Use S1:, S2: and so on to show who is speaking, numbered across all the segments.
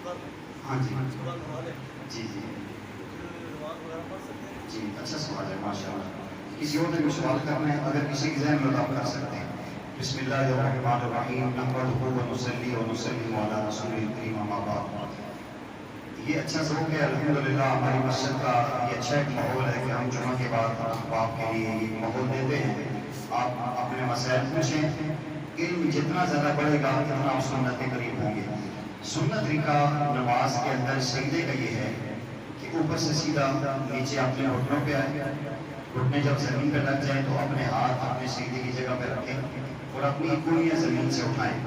S1: ہاں جی جی جی جی اچھا سوال ہے ماشاء اللہ. کسی اور نے کوئی سوال کرنا ہے اگر کسی کے ذہن میں آپ کر سکتے ہیں. بسم اللہ الرحمن الرحیم نحمدہ ونصلی ونسلم علی رسول الکریم اما بعد. یہ اچھا ذوق ہے الحمدللہ. ہماری مسجد کا یہ اچھا ایک ماحول ہے کہ ہم جمعہ کے بعد آپ کے لیے یہ ماحول دیتے ہیں. آپ اپنے مسائل پوچھیں. علم جتنا زیادہ بڑھے گا اتنا آپ سنت کے قریب ہوں گے. سنت طریقہ نماز کے اندر سجدے کا یہ ہے کہ اوپر سے سیدھا نیچے اپنے گھٹنوں پہ آئے. گھٹنے جب زمین پہ لگ جائیں تو اپنے ہاتھ اپنے سیدھے کی جگہ پہ رکھیں اور اپنی انگلیاں زمین سے اٹھائیں.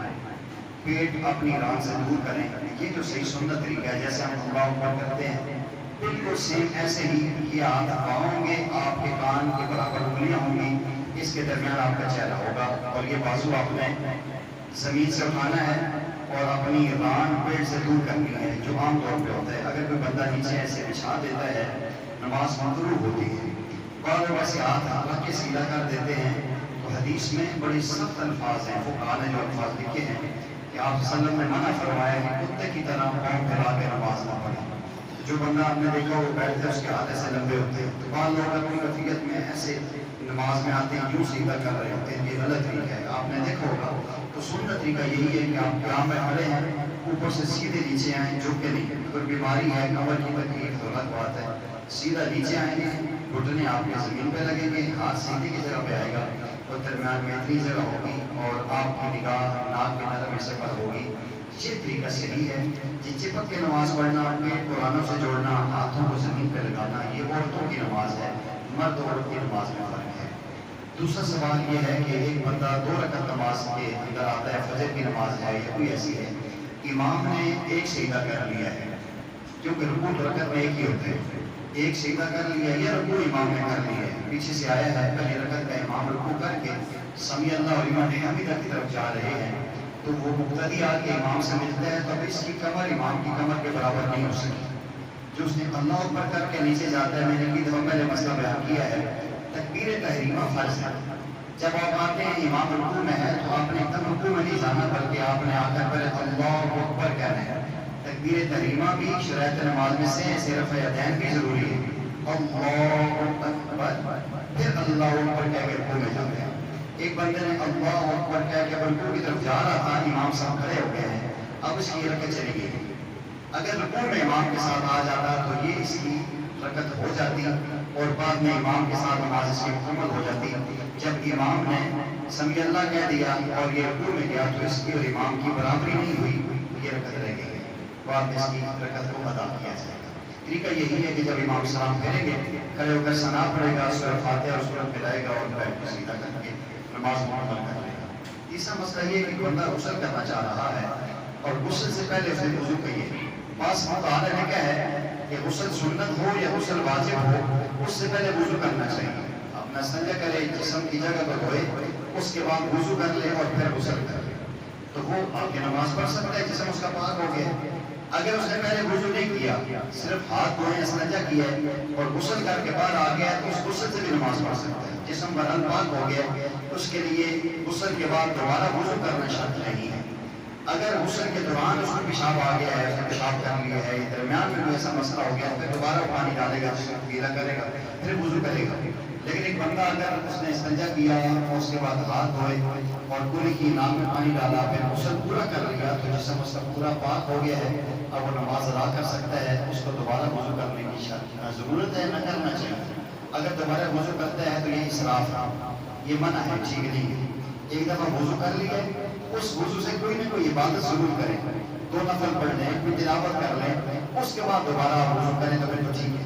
S1: پیٹ اپنی ران سے دور کریں. یہ جو صحیح سنت طریقہ ہے جیسے ہم خطبہ اوپر کرتے ہیں بالکل سیم ایسے ہی یہ ہاتھ پاؤں ہوں گے. آپ کے کان کے برابر انگلیاں ہوں گی. اس کے درمیان آپ کا چہرہ ہوگا اور یہ بازو آپ نے زمین سے اٹھانا ہے اور اپنی ران پیٹ سے دور کرنی ہے جو عام طور پہ ہوتا ہے. اگر کوئی بندہ نیچے ایسے بچھا دیتا ہے نماز مکروہ ہوتی ہے. بعض ویسے ہاتھ رکھ کے سیدھا کر دیتے ہیں تو حدیث میں بڑی سخت الفاظ ہیں. فقہاء نے جو الفاظ لکھے ہیں کہ آپ صلی اللہ علیہ وسلم نے منع فرمایا کہ کتے کی طرح پاؤں پھیلا کے نماز نہ پڑھے. جو بندہ آپ نے دیکھا وہ بیٹھتے ہیں اس کے ہاتھ ایسے لمبے ہوتے ہیں تو بعض لوگ اپنی کیفیت میں ایسے نماز میں آتے ہیں یوں سیدھا کر رہے ہوتے ہیں. یہ غلط طریقہ ہے. آپ نے دیکھا ہوگا تو سنت طریقہ یہی ہے کہ آپ قیام میں کھڑے ہیں اوپر سے سیدھے نیچے آئیں جھک کے نہیں. اگر بیماری ہے کمر کی تکلیف تو الگ بات ہے. سیدھا نیچے آئیں گے گھٹنے آپ کی زمین پہ لگیں گے ہاتھ سیدھے کی جگہ پہ آئے گا اور درمیان میں اتنی جگہ ہوگی اور آپ کی نگاہ ناک کے نرم حصے پر ہوگی. یہ طریقہ صحیح ہے. جی چپک کے نماز پڑھنا پیٹ قرآنوں سے جوڑنا ہاتھوں کو زمین پہ لگانا یہ عورتوں کی نماز ہے. مرد عورت کی نماز میں فرق ہے. دوسرا سوال یہ ہے کہ ایک بندہ 2 رکعت نماز کے اندر آتا ہے فجر کی نماز ہے یا کوئی ایسی ہے امام نے ایک سجدہ کر لیا ہے کیونکہ رکوع 2 رکعت میں ایک ہی ہوتے ہیں. ایک سجدہ کر لیا یا رکوع امام نے کر لیا ہے پیچھے سے آیا ہے پہلی رکعت کا امام رکوع کر کے سمیع اللہ لمن حمدہ کی طرف جا رہے ہیں تو وہ مقتدی آ کے امام سے ملتا ہے تو اب اس کی کمر امام کی کمر کے برابر نہیں ہو سکی. جو اس نے اللہ اکبر کر کے نیچے جاتا ہے میں نے کئی دفعہ پہلے مسئلہ بیان کیا ہے تکبیر تحریمہ فرض ہے. جب آپ آتے ہیں امام رکوع میں ہے تو آپ نے ایک دم رکوع میں نہیں جانا بلکہ آپ نے آ کر پہلے اللہ اکبر کہنا ہے. تکبیر تحریمہ بھی شرائط نماز میں سے صرف یدین بھی ضروری ہے. اللہ اکبر پھر اللہ اکبر کہہ کے رکوع میں جاتے ہیں. ایک بندے نے اللہ اکبر کہہ کے رکوع کی طرف جا رہا تھا امام صاحب کھڑے ہو گئے ہیں اب اس کی رکعت چلی گئی. اگر رکوع میں امام کے ساتھ آ جاتا تو یہ اس کی رکعت ہو جاتی اور بعد میں امام کے ساتھ نماز اس کی مکمل ہو جاتی. جب امام نے سمیع اللہ کہہ دیا اور یہ رکوع میں گیا تو اس کی اور امام کی برابری نہیں ہوئی یہ رکعت رہ گئی. بعد میں اس کی رکعت کو ادا کیا جائے گا. طریقہ یہی ہے کہ جب امام سلام پھیریں گے کھڑے ہو کر ثنا پڑھے گا سورۃ فاتحہ اور سورۃ ملائے گا اور بیٹھ کر سیدھا کر کے نماز مکمل کر لے گا. تیسرا مسئلہ یہ ہے کہ بندہ غسل کرنا چاہ رہا ہے اور غسل سے پہلے اسے وضو کہیے. بعض فقہاء نے لکھا ہے کہ غسل سنت ہو یا غسل واجب ہو اس سے پہلے وضو کرنا چاہیے. اپنا استنجا کرے جسم کی جگہ کو دھوئے اس کے بعد وضو کر لے اور پھر غسل کر لے تو وہ آپ کی نماز پڑھ سکتا ہے جسم اس کا پاک ہو گیا. اگر اس نے پہلے وضو نہیں کیا صرف ہاتھ دھوئے استنجا کیا اور غسل کر کے بعد آ گیا تو اس غسل سے بھی نماز پڑھ سکتا ہے. جسم بدن پاک ہو گیا اس کے لیے غسل کے بعد دوبارہ وضو کرنا شرط نہیں ہے. اگر غسل کے دوران اس کو پیشاب آ گیا ہے اس نے پیشاب کر لیا ہے درمیان میں کوئی ایسا مسئلہ ہو گیا پھر دوبارہ پانی ڈالے گا گیلا کرے گا پھر وضو کرے گا. لیکن ایک بندہ اگر اس نے استنجا کیا اور اس کے بعد ہاتھ دھوئے اور پوری کی ناک میں پانی ڈالا پھر غسل پورا کر لیا تو جسم اس کا پورا پاک ہو گیا ہے اب وہ نماز ادا کر سکتا ہے. اس کو دوبارہ وضو کرنے کی ضرورت ہے نہ کرنا چاہیے. اگر دوبارہ وضو کرتا ہے تو یہ اسراف ہے یہ منع ہے ٹھیک نہیں ہے. ایک دفعہ وضو کر لیا اس وضو سے کوئی نہ کوئی عبادت ضرور کریں 2 نفل پڑھ لیں کوئی تلاوت کر لیں اس کے بعد دوبارہ وضو کریں تو پھر تو ٹھیک ہے.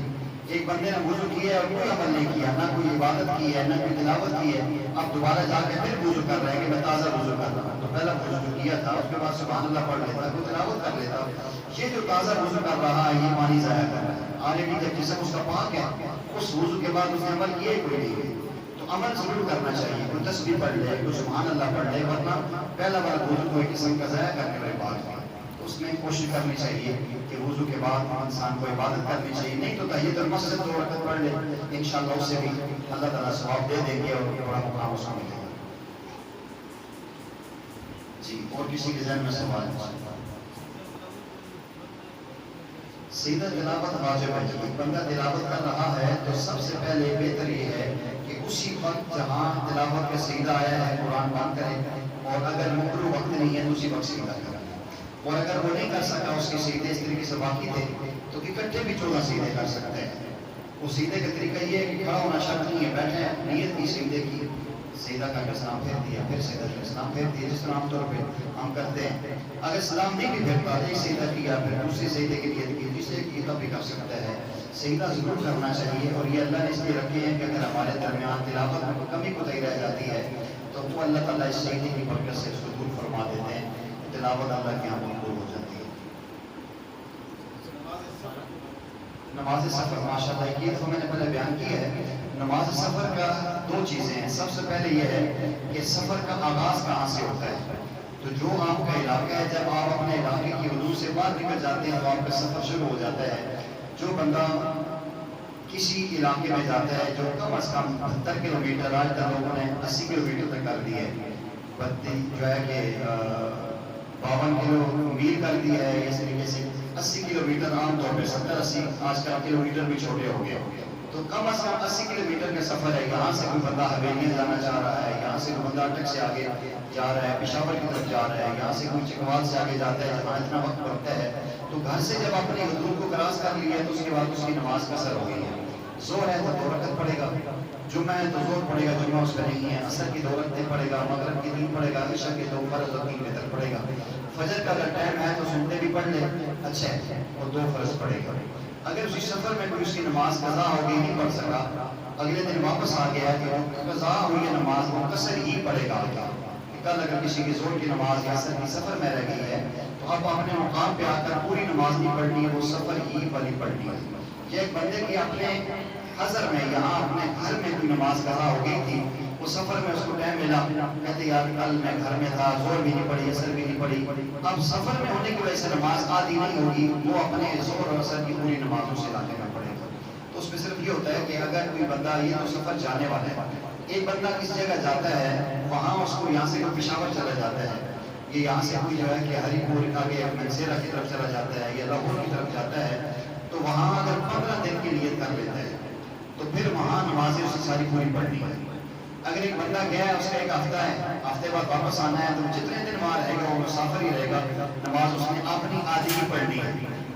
S1: ایک بندے نے وضو کیا ہے اور کوئی عمل نہیں کیا نہ کوئی عبادت کی ہے نہ کوئی تلاوت کی ہے اب دوبارہ جا کے پھر وضو کر رہے ہیں کہ میں تازہ وضو کر رہا ہوں تو پہلا وضو جو کیا تھا اس کے بعد سبحان اللہ پڑھ لیتا کوئی تلاوت کر لیتا. یہ جو تازہ وضو کر رہا ہے یہ پانی ضائع کر رہا ہے. آلریڈی جب جسم اس کا پاک ہے اس وضو کے بعد اس نے عمل کیا کوئی نہیں تو عمل ضرور کرنا چاہیے. کوئی تسبیح پڑھ لے کوئی سبحان اللہ پڑھ لے ورنہ پہلا والا وضو کوئی قسم کا ضائع کرنے والی بات ہے. اس میں کوشش کرنی چاہیے کہ وضو کے بعد انسان کو عبادت کرنی چاہیے. نہیں تو تحیۃ المسجد 2 رکعت پڑھ لے انشاءاللہ اس سے بھی اللہ تعالیٰ ثواب دے دیں گے اور بڑا مقام اس کو ملے گا. جی اور کسی کے ذہن میں سوال سیدھا تلاوت واجب ہے. جب ایک بندہ تلاوت کر رہا ہے تو سب سے پہلے بہتر یہ ہے کہ اسی وقت جہاں تلاوت کا سیدھا آیا ہے قرآن بند کرے, اور اگر مکرو وقت نہیں ہے تو اسی وقت سیدھا کرے. اور اگر وہ نہیں کر سکا, اس کے سیدھے اس طریقے سے باقی تھے, تو اکٹھے بھی 14 سیدھے کر سکتے ہیں. وہ سیدھے کا طریقہ یہ ہے کہ کھڑا ہونا شرط نہیں ہے, بیٹھے نیت کی سیدھے کی, سیدھا کر کے سلام پھیر دیا, پھر سیدھا کر سلام پھیر دیا, جس طرح عام طور پہ ہم کرتے ہیں. اگر سلام نہیں بھی پھیرتا, ایک سیدھا کیا پھر دوسری سیدھے کی نیت کی, جسے کی تب بھی کر سکتا ہے. سیدھا ضرور کرنا چاہیے, اور یہ اللہ نے اس لیے رکھے ہیں کہ اگر ہمارے درمیان تلاوت میں کمی کوتاہی رہ جاتی ہے تو وہ اللہ تعالیٰ اس سیدھے کی برکت سے اس کو دور فرما دیتے ہیں, تلاوت اللہ کے یہاں مقبول ہو جاتی ہے. نماز سفر ماشاء اللہ, یہ تو میں نے پہلے بیان کیا ہے. نماز سفر کا 2 چیزیں ہیں. سب سے پہلے یہ ہے کہ سفر کا آغاز کہاں سے ہوتا ہے. تو جو آپ کا علاقہ ہے, جب آپ اپنے علاقے کی حدود سے باہر نکل جاتے ہیں تو آپ کا سفر شروع ہو جاتا ہے. جو بندہ کسی علاقے میں جاتا ہے جو کم از کم 70 کلومیٹر, آج تک لوگوں نے 80 کلومیٹر تک کر دی ہے, جو ہے کہ 52 کلو میل کر دیا ہے, اس طریقے سے 80 کلومیٹر عام طور پہ 70-80 آج کل کلومیٹر بھی چھوٹے ہو گئے. تو کم از کم 80 کلومیٹر کا سفر ہے. یہاں سے کوئی بندہ حویلیاں جانا چاہ رہا ہے, یہاں سے کوئی بندہ اٹک سے آگے جا رہا ہے, پشاور کی طرف جا رہا ہے, یہاں سے کوئی چکوال سے آگے جاتا ہے جہاں اتنا وقت لگتا ہے. تو گھر سے جب اپنی حدود کو کراس کر لیا ہے تو اس کے بعد اس کی نماز قصر ہو گئی ہے. زور ہے تو 2 رکعت پڑھے گا, جمعہ ہے تو زور پڑھے گا, جمعہ اس کا نہیں ہے, عصر کی 2 رکعتیں پڑھے گا, مغرب کی 3 پڑھے گا, عشاء کے 2 فرض اور 3 وتر پڑھے گا. فجر کا اگر ٹائم ہے تو سنتے بھی پڑھ لے, اچھا ہے, اور 2 فرض پڑھے گا. اگر اسی سفر میں کوئی اس کی نماز قضا ہو گئی, نہیں پڑھ سکا, اگلے دن واپس آ گیا ہے تو قضا ہوئی ہے نماز وہ قصر ہی پڑھے گا. کل اگر کسی کی زور کی نماز یا عصر کی سفر میں رہ گئی ہے تو اب اپنے مقام پہ آ کر پوری نماز نہیں پڑھنی ہے, وہ سفر ہی والی پڑھنی ہے. یہ ایک بندے کی اپنے حضر میں, یہاں اپنے گھر میں کوئی نماز قضا ہو گئی تھی, وہ سفر میں اس کو ٹائم ملا, کہتے یار کل میں گھر میں تھا, زور بھی نہیں پڑھی, عصر بھی نہیں پڑھی. اب سفر میں ہونے کی وجہ سے نماز آدھی نہیں ہوگی, وہ اپنے زور اور عصر کی پوری نمازوں سے علاقے میں پڑھے گا. تو اس میں صرف یہ ہوتا ہے کہ اگر کوئی بندہ, یہ تو سفر جانے والا ہے, ایک بندہ کس جگہ جاتا ہے وہاں اس کو یہاں سے کوئی پشاور چلا جاتا ہے, یہ یہاں سے کوئی جو ہے کہ ہری پور آگے منصیرہ کی طرف چلا جاتا ہے یا لاہور کی طرف جاتا ہے, تو وہاں اگر 15 دن کی نیت کر لیتا ہے تو پھر وہاں نمازیں اس کی ساری پوری پڑھنی ہے. اگر ایک بندہ گیا ہے, اس کا 1 ہفتہ ہے, ہفتے بعد واپس آنا ہے, تو جتنے دن وہاں رہے گا وہ مسافر ہی رہے گا, نماز اس نے اپنی آدھی ہی پڑھنی ہے.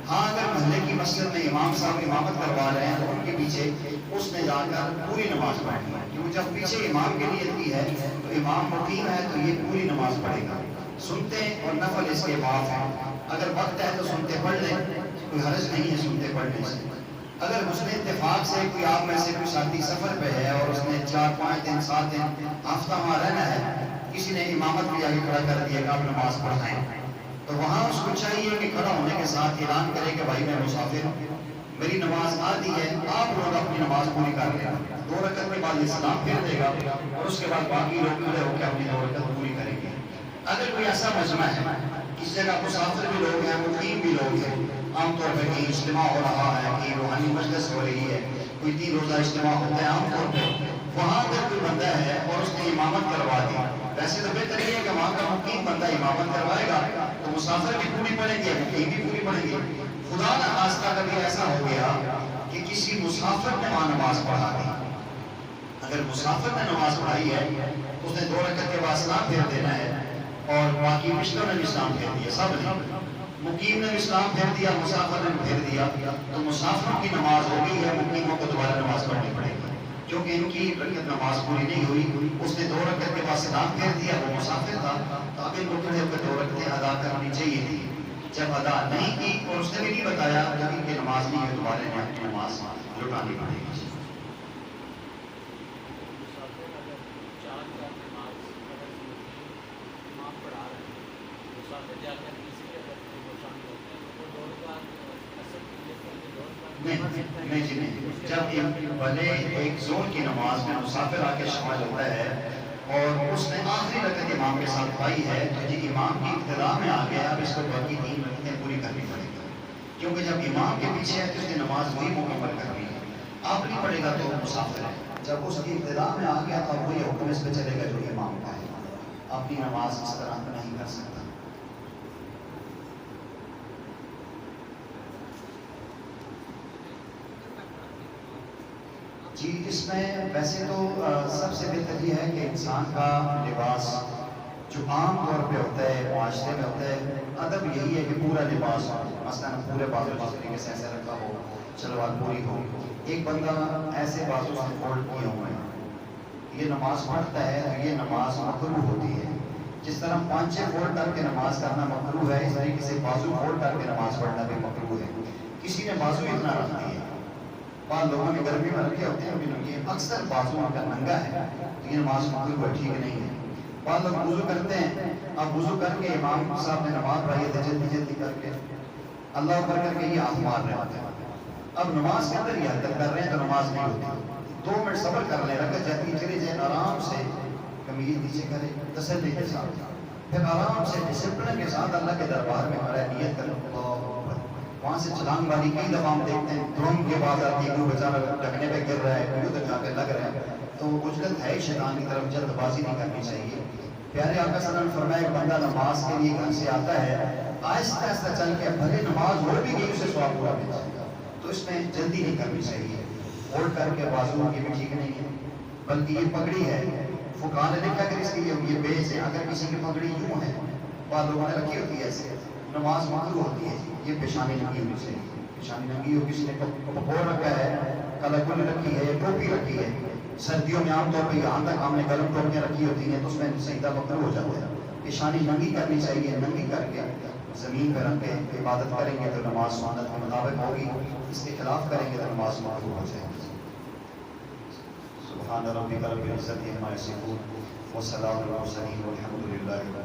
S1: ہاں اگر محلے کی مسجد میں امام صاحب امامت کروا رہے ہیں تو ان کے پیچھے اس نے جا کر پوری نماز پڑھنی ہے, کیونکہ جب پیچھے امام کے نیت کی ہے تو امام مقیم ہے تو یہ پوری نماز پڑھے گا. سنتے اور نفل اس کے بعد ہے, اگر وقت ہے تو سنتے پڑھ لیں, کوئی حرج نہیں ہے سنتے پڑھنے سے. اگر اس نے اتفاق سے کوئی آپ میں سے کوئی ساتھی سفر پہ ہے اور اس نے 4-5 دن 7 دن ہفتہ وہاں رہنا ہے, کسی نے امامت بھی آگے کھڑا کر دیا کہ آپ نماز پڑھائیں, تو وہاں اس کو چاہیے کہ کھڑا ہونے کے ساتھ اعلان کرے کہ بھائی میں مسافر ہوں, میری نماز آدھی ہے, آپ لوگ اپنی نماز پوری کر لیں. 2 رکعت کے بعد یہ سلام پھیر دے گا اور اس کے بعد باقی لوگ کھڑے ہو کے اپنی 2 رکعت پوری کریں گے. اگر کوئی ایسا مجمع ہے, اس جگہ مسافر بھی لوگ ہیں, مقیم بھی لوگ ہیں, عام طور پہ کہیں اجتماع ہو رہا ہے, کہیں روحانی مجلس ہو رہی ہے, کوئی 3 روزہ اجتماع ہوتا ہے عام طور پہ, وہاں اگر کوئی بندہ ہے اور اس نے امامت کروا دی, ویسے تو بہتر یہ ہے کہ وہاں کا مقیم بندہ امامت کروائے گا تو مسافر بھی پوری پڑھیں گے, مقیم بھی پوری پڑھیں گے. خدا نہ خواستہ کبھی ایسا ہو گیا کہ کسی مسافر نے وہاں نماز پڑھا دی, اگر مسافر نے نماز پڑھائی ہے اس نے 2 رکعت کے بعد سلام پھیر دینا ہے, اور باقی پچھلوں نے بھی اسلام پھیر دیا, سب نے, مقیم نے بھی اسلام پھیر دیا, مسافر نے پھیر دیا, تو مسافروں کی نماز ہو گئی ہے, مقیموں کو دوبارہ نماز پڑھنی پڑے گی, کیونکہ ان کی رکعت نماز پوری نہیں ہوئی. اس نے 2 رکعت کے بعد سلام پھیر دیا, وہ مسافر تھا, تو اب ان کو 2 رکعتیں ادا کرنی چاہیے تھی. جب ادا نہیں کی اور اس نے بھی نہیں بتایا کہ ان کی نماز نہیں ہے, دوبارہ نے اپنی نماز لوٹانی پڑے گی. نہیں جی نہیں, جب بھلے ایک زور کی نماز میں مسافر آ کے شامل ہوتا ہے اور اس نے آخری رکعت امام کے ساتھ پائی ہے, تو جی امام کی ابتدا میں آ گیا, اب اس کو باقی 3 رکعتیں پوری کرنی پڑے گی, کیونکہ جب امام کے پیچھے ہے تو اس نے نماز وہی مکمل کرنی ہے. آپ نہیں پڑھے گا تو مسافر ہے, جب اس کی ابتدا میں آ گیا تو وہی حکم اس پہ چلے گا جو امام کا ہے, اپنی نماز اس طرح نہیں کر سکتا. جی اس میں ویسے تو سب سے بہتر یہ ہے کہ انسان کا لباس جو عام طور پہ ہوتا ہے معاشرے میں ہوتا ہے، ادب یہی ہے کہ پورا لباس ہو، مثلاً پورے بازو جس طریقے سے ایسے رکھا ہو، شلوار پوری ہو. ایک بندہ ایسے بازو سے فولڈ کیے ہوئے ہیں، یہ نماز پڑھتا ہے تو یہ نماز مکروہ ہوتی ہے. جس طرح پانچے فولڈ کر کے نماز کرنا مکروہ ہے، اس طریقے سے بازو فولڈ کر کے نماز پڑھنا بھی مکروہ ہے. کسی نے بازو اتنا رکھ دیا، بعض لوگوں نے گرمی میں رکھے ہوتے ہیں، یہ اکثر بازو ان کا ننگا ہے تو یہ نماز مکروہ ٹھیک نہیں ہے. بعض لوگ وضو کرتے ہیں، اب وضو کر کے امام صاحب نے نماز پڑھی ہے جلدی جلدی کر کے اللہ اکبر کر کے یہ ہاتھ مار رہے ہوتے ہیں. اب نماز کے اندر یہ حرکت کر رہے ہیں تو نماز نہیں ہوتی. 2 منٹ صبر کر لیں، رکعت جاتی چلی جائے، آرام سے قمیض نیچے کرے تسلی کے ساتھ، پھر آرام سے ڈسپلن کے ساتھ اللہ کے دربار میں کھڑا نیت کریں اللہ اکبر. وہاں سے چھلانگ والی کئی دفعہ ہم دیکھتے ہیں دھرم کے بعد آتی ہے، کوئی بیچارہ ڈگنے پہ گر رہا ہے، کوئی ادھر جا کے لگ رہا ہے، تو وہ اجلت ہے شیطان کی طرف، جلد بازی نہیں کرنی چاہیے. پیارے آقا صلی اللہ علیہ وسلم نے فرمایا بندہ نماز کے لیے گھر سے آتا ہے، آہستہ آہستہ چل کے بھلے نماز ہو بھی گئی اسے ثواب پورا مل جائے گا. تو اس میں جلدی نہیں کرنی چاہیے. فولڈ کر کے بازو یہ بھی ٹھیک نہیں ہے، بلکہ یہ پگڑی ہے. فقہاء نے لکھا کہ اس کی یہ بیس ہے، اگر کسی کی پگڑی یوں ہے، بعض لوگوں نے رکھی ہوتی ہے ایسے، نماز مکروہ ہوتی ہے. یہ پیشانی ننگی ہونی چاہیے. پیشانی ننگی ہو، کسی نے پکوڑ رکھا ہے، کلاکل رکھی ہے، ٹوپی رکھی ہے، سردیوں میں عام طور پہ یہاں تک ہم نے گرم ٹوپیاں رکھی ہوتی ہیں تو اس میں سجدہ مکروہ ہو جاتا ہے. پیشانی ننگی کرنی چاہیے. ننگی کر کے زمین پہ رکھ کے عبادت کریں گے تو نماز سنت کے مطابق ہوگی، اس کے خلاف کریں گے تو نماز مکروہ ہو جائے گی. سبحان ربک رب العزت عما یصفون وسلام علی المرسلین والحمد للہ.